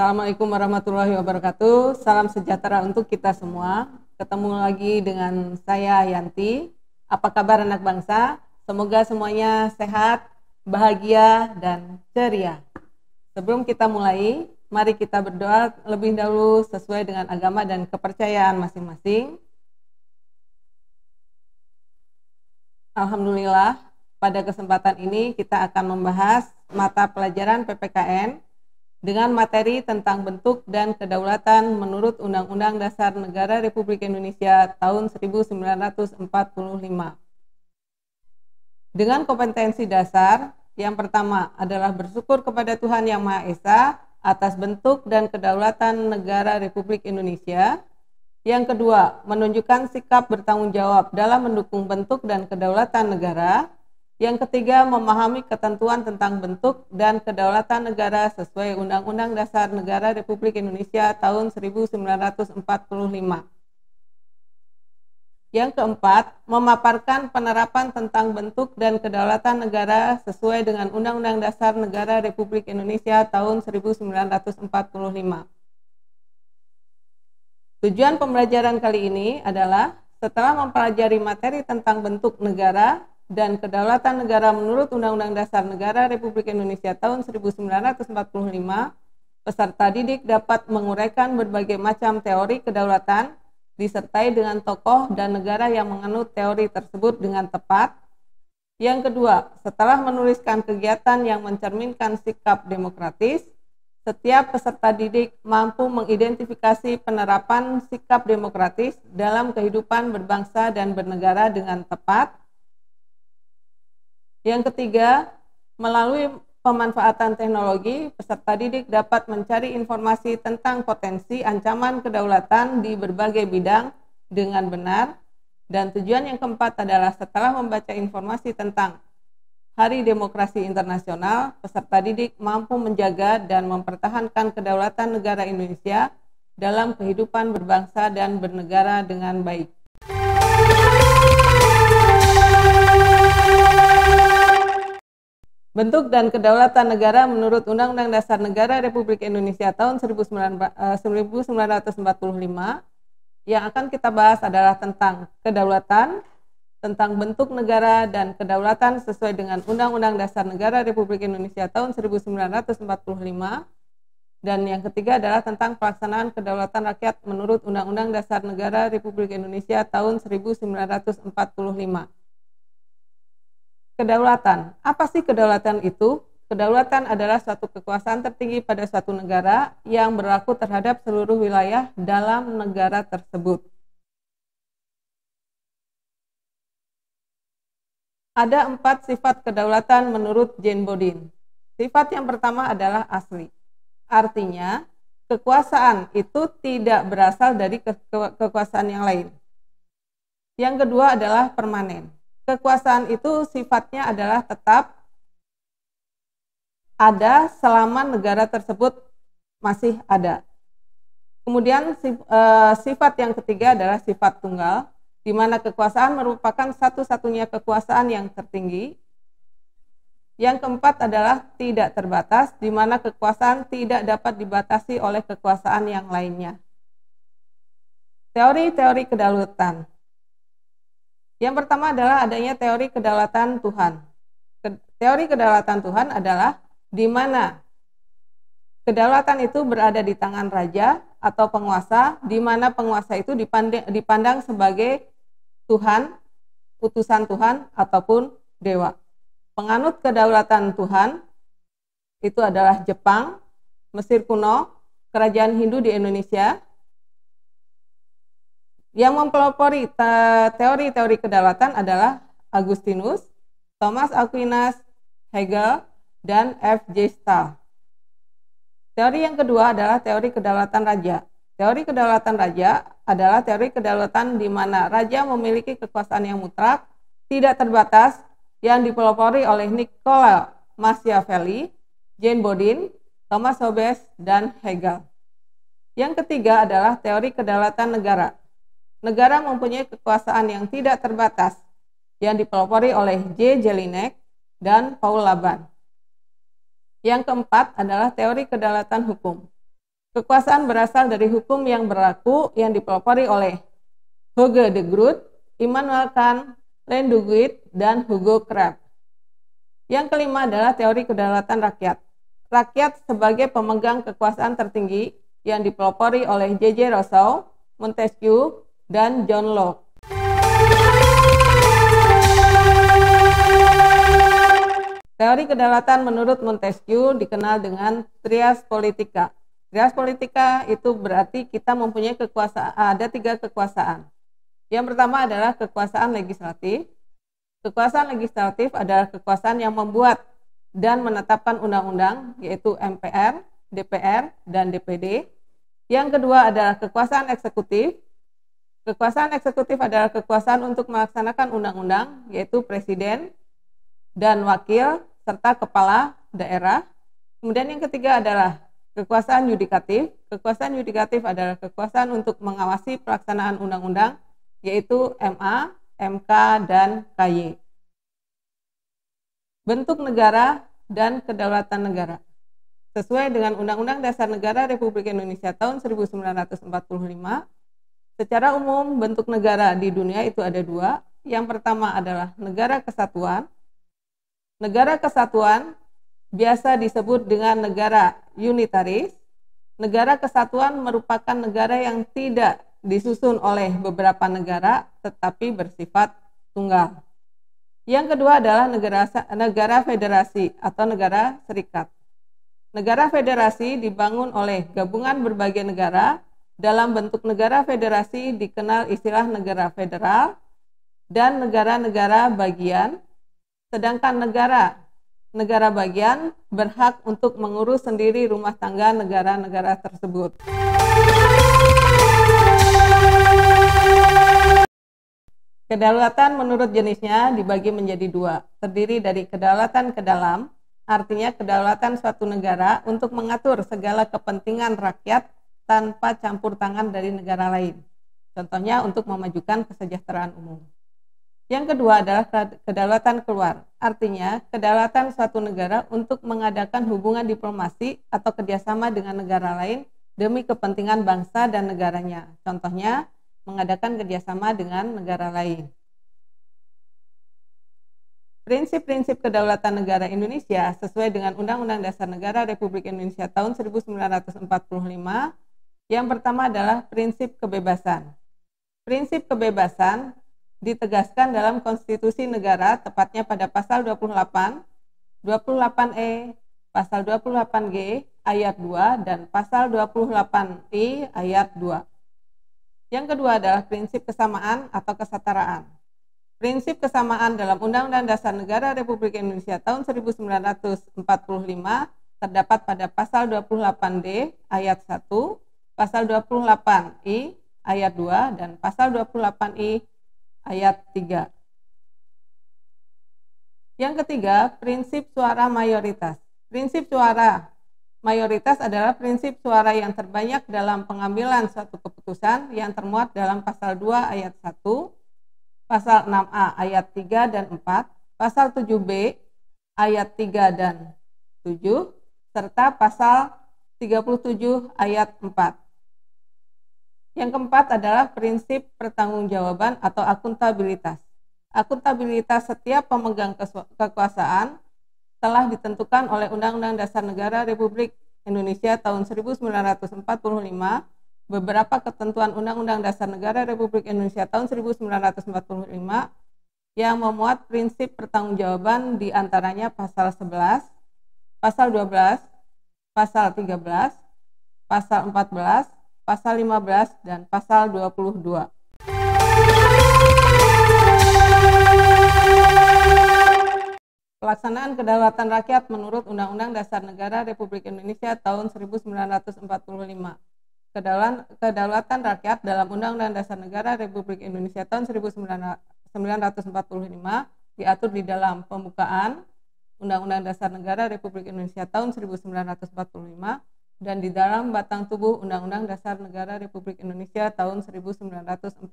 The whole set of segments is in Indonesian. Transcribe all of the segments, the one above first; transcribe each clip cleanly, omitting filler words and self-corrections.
Assalamualaikum warahmatullahi wabarakatuh. Salam sejahtera untuk kita semua. Ketemu lagi dengan saya Yanti. Apa kabar anak bangsa? Semoga semuanya sehat, bahagia, dan ceria. Sebelum kita mulai, mari kita berdoa lebih dahulu sesuai dengan agama dan kepercayaan masing-masing. Alhamdulillah, pada kesempatan ini kita akan membahas mata pelajaran PPKN dengan materi tentang bentuk dan kedaulatan menurut Undang-Undang Dasar Negara Republik Indonesia tahun 1945. Dengan kompetensi dasar, yang pertama adalah bersyukur kepada Tuhan Yang Maha Esa atas bentuk dan kedaulatan negara Republik Indonesia. Yang kedua, menunjukkan sikap bertanggung jawab dalam mendukung bentuk dan kedaulatan negara. Yang ketiga, memahami ketentuan tentang bentuk dan kedaulatan negara sesuai Undang-Undang Dasar Negara Republik Indonesia tahun 1945. Yang keempat, memaparkan penerapan tentang bentuk dan kedaulatan negara sesuai dengan Undang-Undang Dasar Negara Republik Indonesia tahun 1945. Tujuan pembelajaran kali ini adalah setelah mempelajari materi tentang bentuk negara dan kedaulatan negara menurut Undang-Undang Dasar Negara Republik Indonesia tahun 1945, peserta didik dapat menguraikan berbagai macam teori kedaulatan disertai dengan tokoh dan negara yang menganut teori tersebut dengan tepat. Yang kedua, setelah menuliskan kegiatan yang mencerminkan sikap demokratis, setiap peserta didik mampu mengidentifikasi penerapan sikap demokratis dalam kehidupan berbangsa dan bernegara dengan tepat. Yang ketiga, melalui pemanfaatan teknologi, peserta didik dapat mencari informasi tentang potensi ancaman kedaulatan di berbagai bidang dengan benar. Dan tujuan yang keempat adalah setelah membaca informasi tentang Hari Demokrasi Internasional, peserta didik mampu menjaga dan mempertahankan kedaulatan negara Indonesia dalam kehidupan berbangsa dan bernegara dengan baik. Bentuk dan kedaulatan negara menurut Undang-Undang Dasar Negara Republik Indonesia tahun 1945. Yang akan kita bahas adalah tentang kedaulatan, tentang bentuk negara dan kedaulatan sesuai dengan Undang-Undang Dasar Negara Republik Indonesia tahun 1945. Dan yang ketiga adalah tentang pelaksanaan kedaulatan rakyat menurut Undang-Undang Dasar Negara Republik Indonesia tahun 1945. Kedaulatan. Apa sih kedaulatan itu? Kedaulatan adalah suatu kekuasaan tertinggi pada suatu negara yang berlaku terhadap seluruh wilayah dalam negara tersebut. Ada 4 sifat kedaulatan menurut Jane Bodin. Sifat yang pertama adalah asli. Artinya, kekuasaan itu tidak berasal dari kekuasaan yang lain. Yang kedua adalah permanen. Kekuasaan itu sifatnya adalah tetap ada selama negara tersebut masih ada. Kemudian sifat yang ketiga adalah sifat tunggal, di mana kekuasaan merupakan satu-satunya kekuasaan yang tertinggi. Yang keempat adalah tidak terbatas, di mana kekuasaan tidak dapat dibatasi oleh kekuasaan yang lainnya. Teori-teori kedaulatan. Yang pertama adalah adanya teori kedaulatan Tuhan. Teori kedaulatan Tuhan adalah di mana kedaulatan itu berada di tangan raja atau penguasa, di mana penguasa itu dipandang sebagai Tuhan, utusan Tuhan, ataupun dewa. Penganut kedaulatan Tuhan itu adalah Jepang, Mesir kuno, kerajaan Hindu di Indonesia. Yang mempelopori teori-teori kedaulatan adalah Agustinus, Thomas Aquinas, Hegel, dan F.J. Stahl. Teori yang kedua adalah teori kedaulatan raja. Teori kedaulatan raja adalah teori kedaulatan di mana raja memiliki kekuasaan yang mutlak, tidak terbatas, yang dipelopori oleh Niccolo Machiavelli, Jane Bodin, Thomas Hobbes, dan Hegel. Yang ketiga adalah teori kedaulatan negara. Negara mempunyai kekuasaan yang tidak terbatas, yang dipelopori oleh J. Jelinek dan Paul Laban. Yang keempat adalah teori kedaulatan hukum. Kekuasaan berasal dari hukum yang berlaku yang dipelopori oleh Hugo de Groot, Immanuel Kant, Len Duguid, dan Hugo Kraft. Yang kelima adalah teori kedaulatan rakyat. Rakyat sebagai pemegang kekuasaan tertinggi yang dipelopori oleh J.J. Rousseau, Montesquieu, dan John Locke. Teori kedaulatan menurut Montesquieu dikenal dengan trias politica. Trias politica itu berarti kita mempunyai kekuasaan, ada 3 kekuasaan. Yang pertama adalah kekuasaan legislatif. Kekuasaan legislatif adalah kekuasaan yang membuat dan menetapkan undang-undang, yaitu MPR, DPR, dan DPD. Yang kedua adalah kekuasaan eksekutif. Kekuasaan eksekutif adalah kekuasaan untuk melaksanakan undang-undang, yaitu presiden dan wakil serta kepala daerah. Kemudian yang ketiga adalah kekuasaan yudikatif. Kekuasaan yudikatif adalah kekuasaan untuk mengawasi pelaksanaan undang-undang, yaitu MA, MK, dan KY. Bentuk negara dan kedaulatan negara. Sesuai dengan Undang-Undang Dasar Negara Republik Indonesia tahun 1945, secara umum bentuk negara di dunia itu ada 2. Yang pertama adalah negara kesatuan. Negara kesatuan biasa disebut dengan negara unitaris. Negara kesatuan merupakan negara yang tidak disusun oleh beberapa negara tetapi bersifat tunggal. Yang kedua adalah negara federasi atau negara serikat. Negara federasi dibangun oleh gabungan berbagai negara. Dalam bentuk negara federasi dikenal istilah negara federal dan negara-negara bagian, sedangkan negara bagian berhak untuk mengurus sendiri rumah tangga negara-negara tersebut. Kedaulatan menurut jenisnya dibagi menjadi 2, terdiri dari kedaulatan ke dalam, artinya kedaulatan suatu negara untuk mengatur segala kepentingan rakyat tanpa campur tangan dari negara lain. Contohnya untuk memajukan kesejahteraan umum. Yang kedua adalah kedaulatan keluar, artinya kedaulatan suatu negara untuk mengadakan hubungan diplomasi atau kerjasama dengan negara lain demi kepentingan bangsa dan negaranya. Contohnya mengadakan kerjasama dengan negara lain. Prinsip-prinsip kedaulatan negara Indonesia sesuai dengan Undang-Undang Dasar Negara Republik Indonesia tahun 1945. Yang pertama adalah prinsip kebebasan. Prinsip kebebasan ditegaskan dalam konstitusi negara, tepatnya pada pasal 28, 28E, pasal 28G ayat 2 dan pasal 28I ayat 2. Yang kedua adalah prinsip kesamaan atau kesetaraan. Prinsip kesamaan dalam Undang-Undang Dasar Negara Republik Indonesia tahun 1945 terdapat pada pasal 28D ayat 1, pasal 28I ayat 2 dan pasal 28I ayat 3. Yang ketiga, prinsip suara mayoritas. Prinsip suara mayoritas adalah prinsip suara yang terbanyak dalam pengambilan suatu keputusan yang termuat dalam pasal 2 ayat 1, pasal 6A ayat 3 dan 4, pasal 7B ayat 3 dan 7, serta pasal 37 ayat 4. Yang keempat adalah prinsip pertanggungjawaban atau akuntabilitas. Akuntabilitas setiap pemegang kekuasaan telah ditentukan oleh Undang-Undang Dasar Negara Republik Indonesia tahun 1945, beberapa ketentuan Undang-Undang Dasar Negara Republik Indonesia tahun 1945 yang memuat prinsip pertanggungjawaban diantaranya pasal 11, pasal 12, pasal 13, pasal 14, pasal 15, dan pasal 22. Pelaksanaan kedaulatan rakyat menurut Undang-Undang Dasar Negara Republik Indonesia tahun 1945. Kedaulatan rakyat dalam Undang-Undang Dasar Negara Republik Indonesia tahun 1945 diatur di dalam pembukaan Undang-Undang Dasar Negara Republik Indonesia tahun 1945 dan di dalam batang tubuh Undang-Undang Dasar Negara Republik Indonesia tahun 1945.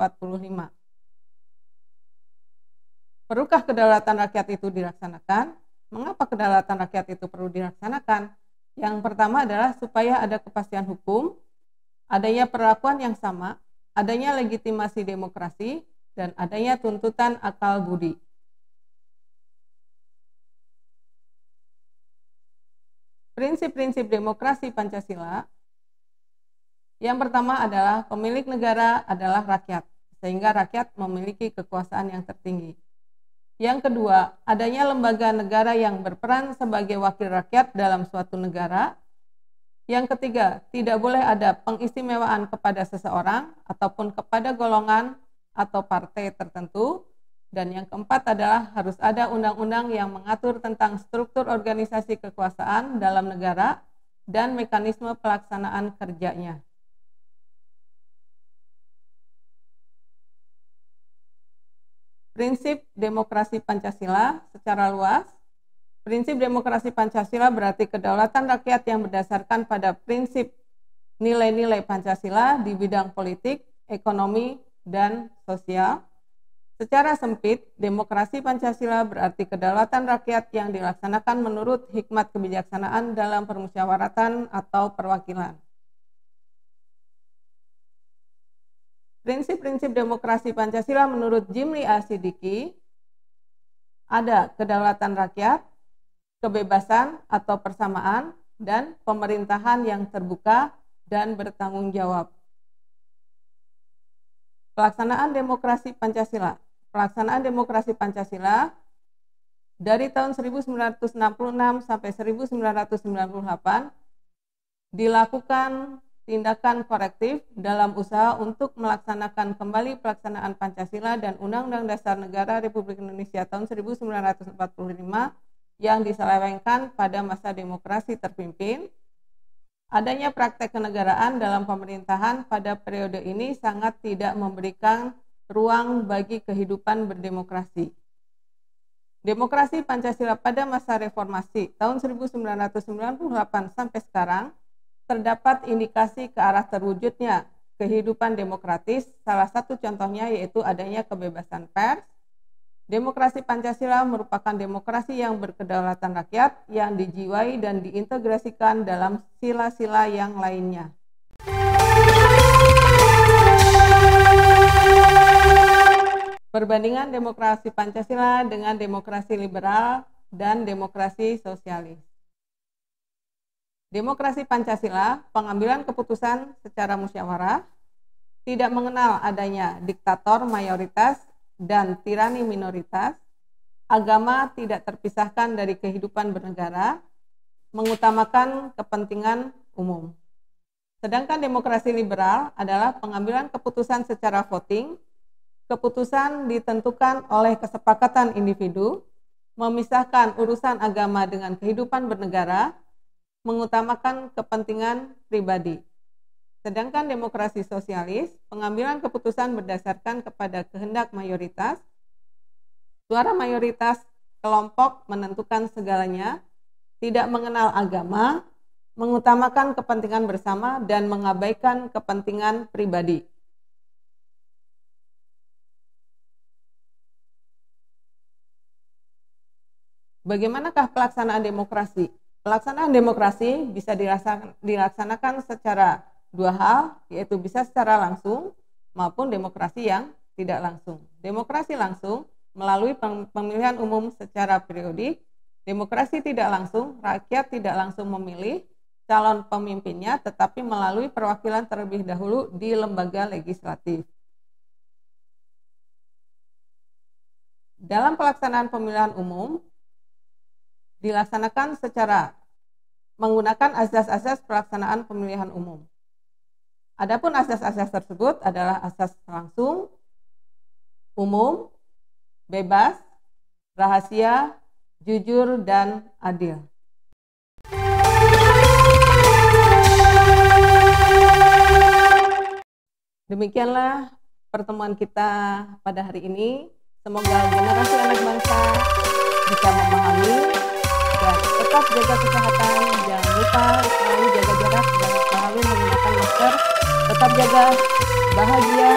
Perlukah kedaulatan rakyat itu dilaksanakan? Mengapa kedaulatan rakyat itu perlu dilaksanakan? Yang pertama adalah supaya ada kepastian hukum, adanya perlakuan yang sama, adanya legitimasi demokrasi, dan adanya tuntutan akal budi. Prinsip-prinsip demokrasi Pancasila, yang pertama adalah pemilik negara adalah rakyat, sehingga rakyat memiliki kekuasaan yang tertinggi. Yang kedua, adanya lembaga negara yang berperan sebagai wakil rakyat dalam suatu negara. Yang ketiga, tidak boleh ada pengistimewaan kepada seseorang ataupun kepada golongan atau partai tertentu. Dan yang keempat adalah harus ada undang-undang yang mengatur tentang struktur organisasi kekuasaan dalam negara dan mekanisme pelaksanaan kerjanya. Prinsip demokrasi Pancasila secara luas. Prinsip demokrasi Pancasila berarti kedaulatan rakyat yang berdasarkan pada prinsip nilai-nilai Pancasila di bidang politik, ekonomi, dan sosial. Secara sempit, demokrasi Pancasila berarti kedaulatan rakyat yang dilaksanakan menurut hikmat kebijaksanaan dalam permusyawaratan atau perwakilan. Prinsip-prinsip demokrasi Pancasila menurut Jimli Asidiki ada kedaulatan rakyat, kebebasan atau persamaan, dan pemerintahan yang terbuka dan bertanggung jawab. Pelaksanaan demokrasi Pancasila. Pelaksanaan demokrasi Pancasila dari tahun 1966 sampai 1998 dilakukan tindakan korektif dalam usaha untuk melaksanakan kembali pelaksanaan Pancasila dan Undang-Undang Dasar Negara Republik Indonesia tahun 1945 yang diselewengkan pada masa demokrasi terpimpin. Adanya praktek kenegaraan dalam pemerintahan pada periode ini sangat tidak memberikan ruang bagi kehidupan berdemokrasi. Demokrasi Pancasila pada masa reformasi tahun 1998 sampai sekarang terdapat indikasi ke arah terwujudnya kehidupan demokratis. Salah satu contohnya yaitu adanya kebebasan pers. Demokrasi Pancasila merupakan demokrasi yang berkedaulatan rakyat yang dijiwai dan diintegrasikan dalam sila-sila yang lainnya. Perbandingan demokrasi Pancasila dengan demokrasi liberal dan demokrasi sosialis. Demokrasi Pancasila, pengambilan keputusan secara musyawarah, tidak mengenal adanya diktator mayoritas dan tirani minoritas, agama tidak terpisahkan dari kehidupan bernegara, mengutamakan kepentingan umum. Sedangkan demokrasi liberal adalah pengambilan keputusan secara voting, keputusan ditentukan oleh kesepakatan individu, memisahkan urusan agama dengan kehidupan bernegara, mengutamakan kepentingan pribadi. Sedangkan demokrasi sosialis, pengambilan keputusan berdasarkan kepada kehendak mayoritas, suara mayoritas kelompok menentukan segalanya, tidak mengenal agama, mengutamakan kepentingan bersama, dan mengabaikan kepentingan pribadi. Bagaimanakah pelaksanaan demokrasi? Pelaksanaan demokrasi bisa dilaksanakan secara dua hal, yaitu bisa secara langsung maupun demokrasi yang tidak langsung. Demokrasi langsung melalui pemilihan umum secara periodik. Demokrasi tidak langsung, rakyat tidak langsung memilih calon pemimpinnya, tetapi melalui perwakilan terlebih dahulu di lembaga legislatif. Dalam pelaksanaan pemilihan umum, dilaksanakan secara menggunakan asas-asas pelaksanaan pemilihan umum. Adapun asas-asas tersebut adalah asas langsung, umum, bebas, rahasia, jujur, dan adil. Demikianlah pertemuan kita pada hari ini. Semoga generasi anak bangsa bisa memahami dan tetap jaga kesehatan, jangan lupa selalu jaga jarak dan selalu menggunakan masker, tetap jaga bahagia,